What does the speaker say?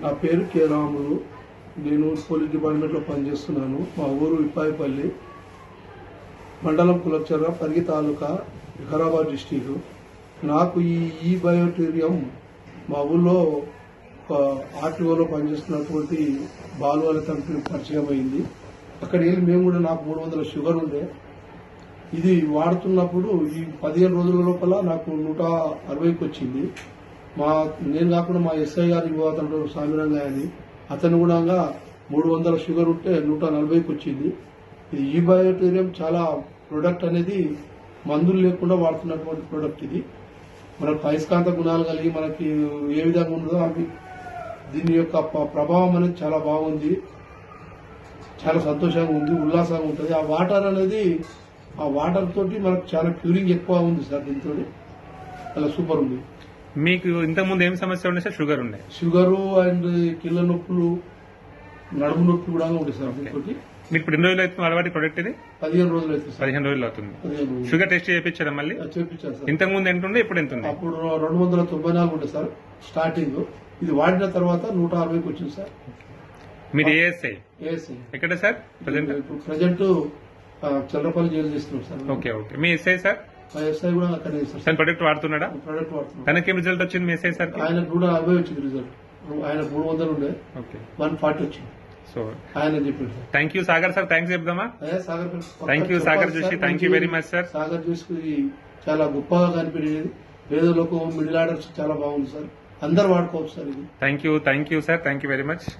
నా పేరు కె రాములు. నేను పోలీస్ డిపార్ట్మెంట్లో పనిచేస్తున్నాను. మా ఊరు ఇప్పాయిపల్లి, మండలం కులచర్ర, పరిగి తాలూకా, వికారాబాద్ డిస్టిక్. నాకు ఈ బయోటేరియం మా ఊళ్ళో ఒక ఆర్టీఓలో పనిచేస్తున్నటువంటి బాలు అనే తనకి పరిచయం అయింది. అక్కడికి వెళ్ళి మేము కూడా, నాకు 300 షుగర్ ఉండే, ఇది వాడుతున్నప్పుడు ఈ 15 రోజుల లోపల నాకు 160కి వచ్చింది. నేను కాకుండా మా ఎస్ఐ గారు ఇవ్వతంటారు సామిరంగా అని, అతను కూడా 300 షుగర్ ఉంటే 140కి వచ్చింది. ఇది ఈ బయోటేరియం చాలా ప్రొడక్ట్ అనేది మందులు లేకుండా వాడుతున్నటువంటి ప్రొడక్ట్. ఇది మనకు అయస్కాంత గుణాలు కలిగి మనకి ఏ విధంగా ఉందో అవి దీని యొక్క ప్రభావం అనేది చాలా బాగుంది. చాలా సంతోషంగా ఉంది, ఉల్లాసంగా ఉంటుంది. ఆ వాటర్ అనేది, ఆ వాటర్ తోటి మనకు చాలా క్యూరింగ్ ఎక్కువ ఉంది సార్. దీంతో అలా సూపర్ ఉంది. మీకు ఇంతకుముందు ఏం సమస్య ఉండే సార్? షుగర్ ఉండే? షుగరు అండ్ కీళ్ళ నొప్పులు, నడుము నొప్పి కూడా ఉంది సార్. దీంతో మీకు ఇప్పుడు ఎన్ని రోజులు అవుతుంది అలవాటు ప్రొడక్ట్? ఇది 15 రోజులు అవుతుంది సార్. 15 రోజులు అవుతుంది. 15 రోజులు. షుగర్ టెస్ట్ చేయించారా మళ్ళీ? చేయించాను సార్. ఇంతకుముందు ఎంత ఉండే, ఇప్పుడు ఎంత ఉంది? అప్పుడు 294 ఉండే సార్ స్టార్టింగ్. ఇది వాడిన తర్వాత 160కి వచ్చింది సార్. మీరు ఏఎస్ఐ ఎక్కడ సార్? ప్రజెంట్ చల్లపల్లి జైలు చేస్తున్నాం సార్. Okay okay. మీ ఎస్ఐ సార్? మా ఎస్ఐ కూడా అక్కడే సార్. తన ప్రొడక్ట్ వాడుతున్నాడా? ప్రొడక్ట్ వాడుతున్నాం. తనకేం రిజల్ట్ వచ్చింది మీ ఎస్ఐ సార్? ఆయనకు కూడా 60 వచ్చింది రిజల్ట్. ఆయన 300 ఉండే, ఓకే 140 వచ్చింది. సో ఆయన చెప్పింది sir. Thank you Sagar sir. Thanks చెప్దామా? Sagar thank you Sagar Joshi. Thank you very much sir. Sagar Joshi చాలా గొప్పగా కనిపించేది. పేదలకు, మిడిల్ ఆర్డర్స్ చాలా బాగుంది సార్. అందరు వాడుకోవచ్చు సార్ ఇది. Thank you sir. Thank you very much.